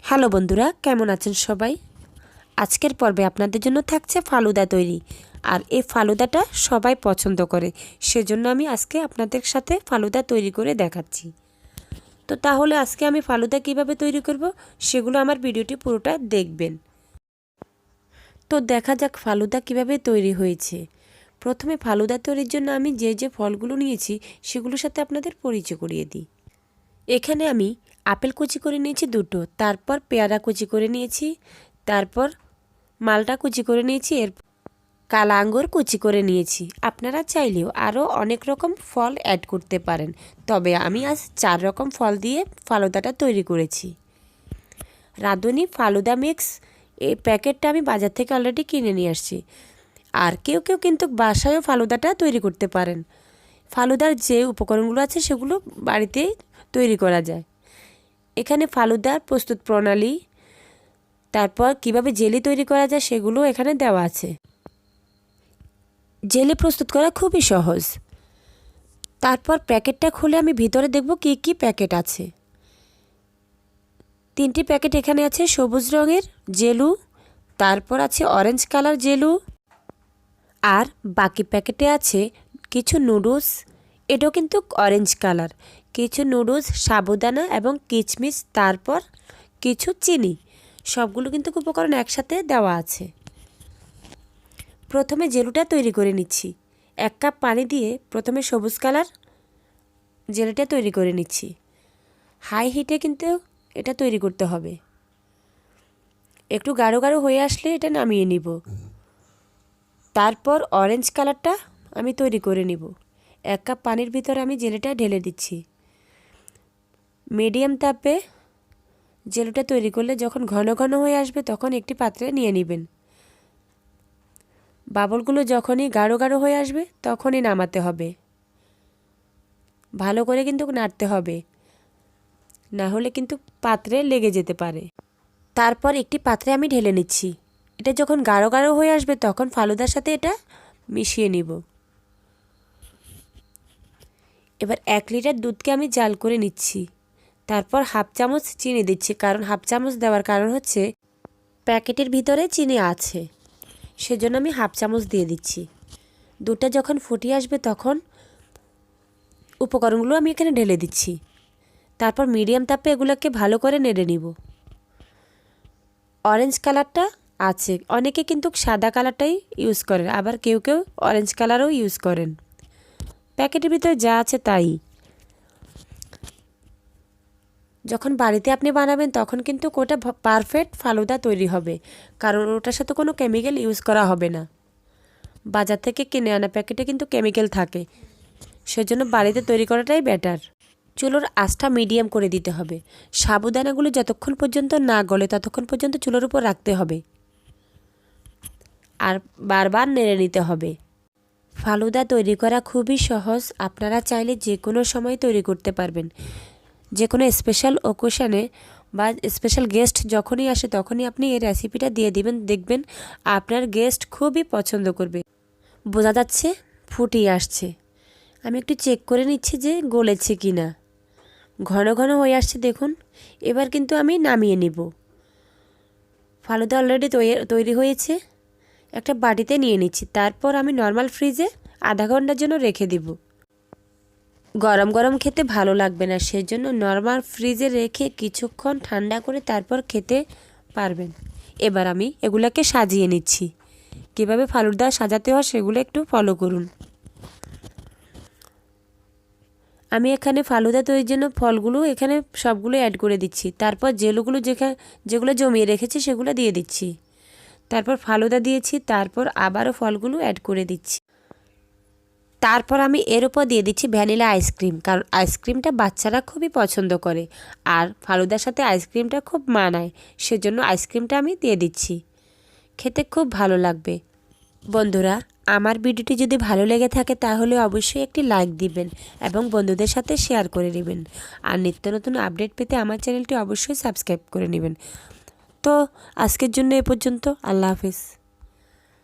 Hello বন্ধুরা, কেমন আছেন সবাই? আজকের পর্বে আপনাদের জন্য থাকছে ফালুদা তৈরি। আর এই ফালুদাটা সবাই পছন্দ করে, সেজন্য আমি আজকে আপনাদের সাথে ফালুদা তৈরি করে দেখাচ্ছি। তো তাহলে আজকে আমি ফালুদা কিভাবে তৈরি করব সেগুলো আমার ভিডিওটি পুরোটা দেখবেন। তো দেখা যাক ফালুদা কিভাবে তৈরি হয়েছে। প্রথমে ফালুদা তৈরির জন্য আমি যে ফলগুলো নিয়েছি সেগুলোর সাথে আপনাদের পরিচয় করিয়ে দিই। এখানে আমি আপেল কুচি করে নিয়েছি দুটো, তারপর পেয়ারা কুচি করে নিয়েছি, তারপর মালটা কুচি করে নিয়েছি, এর কালা আঙ্গুর কুচি করে নিয়েছি। আপনারা চাইলেও আরও অনেক রকম ফল অ্যাড করতে পারেন, তবে আমি আজ 4 রকম ফল দিয়ে ফালুদাটা তৈরি করেছি। রাঁধুনি ফালুদা মিক্স এই প্যাকেটটা আমি বাজার থেকে অলরেডি কিনে নিয়ে আসছি। আর কেউ কেউ কিন্তু বাসায়ও ফালুদাটা তৈরি করতে পারেন। ফালুদার যে উপকরণগুলো আছে সেগুলো বাড়িতেই তৈরি করা যায়। এখানে ফালুদার প্রস্তুত প্রণালী, তারপর কিভাবে জেলি তৈরি করা যায় সেগুলো এখানে দেওয়া আছে। জেলি প্রস্তুত করা খুবই সহজ। তারপর প্যাকেটটা খুলে আমি ভিতরে দেখব কি কি প্যাকেট আছে। 3টি প্যাকেট এখানে আছে সবুজ রঙের জেলু, তারপর আছে অরেঞ্জ কালার জেলু, আর বাকি প্যাকেটে আছে কিছু নুডলস, এটাও কিন্তু অরেঞ্জ কালার, কিছু নুডলস, সাবুদানা এবং কিচমিচ, তারপর কিছু চিনি। সবগুলো কিন্তু উপকরণ একসাথে দেওয়া আছে। প্রথমে জেলুটা তৈরি করে নিচ্ছি। 1 কাপ পানি দিয়ে প্রথমে সবুজ কালার জেলিটা তৈরি করে নিচ্ছি। হাই হিটে কিন্তু এটা তৈরি করতে হবে। একটু গাঢ় গাঢ় হয়ে আসলে এটা নামিয়ে নিব। তারপর অরেঞ্জ কালারটা আমি তৈরি করে নিব। 1 কাপ পানির ভিতরে আমি জেলিটা ঢেলে দিচ্ছি। মিডিয়াম তাপে জেলিটা তৈরি করলে যখন ঘন ঘন হয়ে আসবে তখন একটি পাত্রে নিয়ে নেবেন। বাবলগুলো যখনই গাঢ় গাঢ় হয়ে আসবে তখনই নামাতে হবে। ভালো করে কিন্তু নাড়তে হবে, না হলে কিন্তু পাত্রে লেগে যেতে পারে। তারপর একটি পাত্রে আমি ঢেলে নিচ্ছি। এটা যখন গাঢ় গাঢ় হয়ে আসবে তখন ফালুদার সাথে এটা মিশিয়ে নিব। এবার 1 লিটার দুধকে আমি জাল করে নিচ্ছি। তারপর হাফ চামচ চিনি দিচ্ছি, কারণ হাফ চামচ দেওয়ার কারণ হচ্ছে প্যাকেটের ভিতরে চিনি আছে, সেজন্য আমি হাফ চামচ দিয়ে দিচ্ছি। দুধটা যখন ফুটিয়ে আসবে তখন উপকরণগুলো আমি এখানে ঢেলে দিচ্ছি। তারপর মিডিয়াম তাপে এগুলোকে ভালো করে নেড়ে নিব। অরেঞ্জ কালারটা আছে, অনেকে কিন্তু সাদা কালারটাই ইউজ করেন, আবার কেউ কেউ অরেঞ্জ কালারও ইউজ করেন। প্যাকেটের ভিতরে যা আছে তাই। যখন বাড়িতে আপনি বানাবেন তখন কিন্তু ওটা পারফেক্ট ফালুদা তৈরি হবে, কারণ ওটার সাথে কোনো কেমিক্যাল ইউজ করা হবে না। বাজার থেকে কিনে আনা প্যাকেটে কিন্তু কেমিক্যাল থাকে, সেজন্য বাড়িতে তৈরি করাটাই বেটার। চুলোর আঁচটা মিডিয়াম করে দিতে হবে। সাবুদানাগুলো যতক্ষণ পর্যন্ত না গলে ততক্ষণ পর্যন্ত চুলোর উপর রাখতে হবে, আর বারবার নেড়ে নিতে হবে। ফালুদা তৈরি করা খুবই সহজ। আপনারা চাইলে যে কোনো সময় তৈরি করতে পারবেন। যে কোনো স্পেশাল ওকেশনে বা স্পেশাল গেস্ট যখনই আসে তখনই আপনি এই রেসিপিটা দিয়ে দিবেন, দেখবেন আপনার গেস্ট খুবই পছন্দ করবে। বোঝা যাচ্ছে ফুটিয়ে আসছে। আমি একটু চেক করে নিচ্ছি যে গলেছে কি না। ঘন ঘন হয়ে আসছে দেখুন। এবার কিন্তু আমি নামিয়ে নিব। ফালুদা অলরেডি তৈরি হয়েছে। একটা বাটিতে নিয়ে নিচ্ছি। তারপর আমি নর্মাল ফ্রিজে আধা ঘন্টার জন্য রেখে দিব। গরম গরম খেতে ভালো লাগবে না, সেজন্য নর্মাল ফ্রিজে রেখে কিছুক্ষণ ঠান্ডা করে তারপর খেতে পারবেন। এবার আমি এগুলোকে সাজিয়ে নিচ্ছি। কীভাবে ফালুদা সাজাতে হয় সেগুলো একটু ফলো করুন। আমি এখানে ফালুদা তৈরির জন্য ফলগুলো এখানে সবগুলো অ্যাড করে দিচ্ছি। তারপর জেলুগুলো যেগুলো জমিয়ে রেখেছি সেগুলো দিয়ে দিচ্ছি। তারপর ফালুদা দিয়েছি, তারপর আবারও ফলগুলো অ্যাড করে দিচ্ছি। তারপর আমি এর উপর দিয়ে দিচ্ছি ভ্যানিলা আইসক্রিম, কারণ আইসক্রিমটা বাচ্চারা খুবই পছন্দ করে আর ফালুদার সাথে আইসক্রিমটা খুব মানায়, সেজন্য আইসক্রিমটা আমি দিয়ে দিচ্ছি। খেতে খুব ভালো লাগবে। বন্ধুরা, আমার ভিডিওটি যদি ভালো লেগে থাকে তাহলে অবশ্যই একটি লাইক দিবেন এবং বন্ধুদের সাথে শেয়ার করে নেবেন। আর নিত্য নতুন আপডেট পেতে আমার চ্যানেলটি অবশ্যই সাবস্ক্রাইব করে নেবেন। তো আজকের জন্য এ পর্যন্ত। আল্লাহ হাফেজ।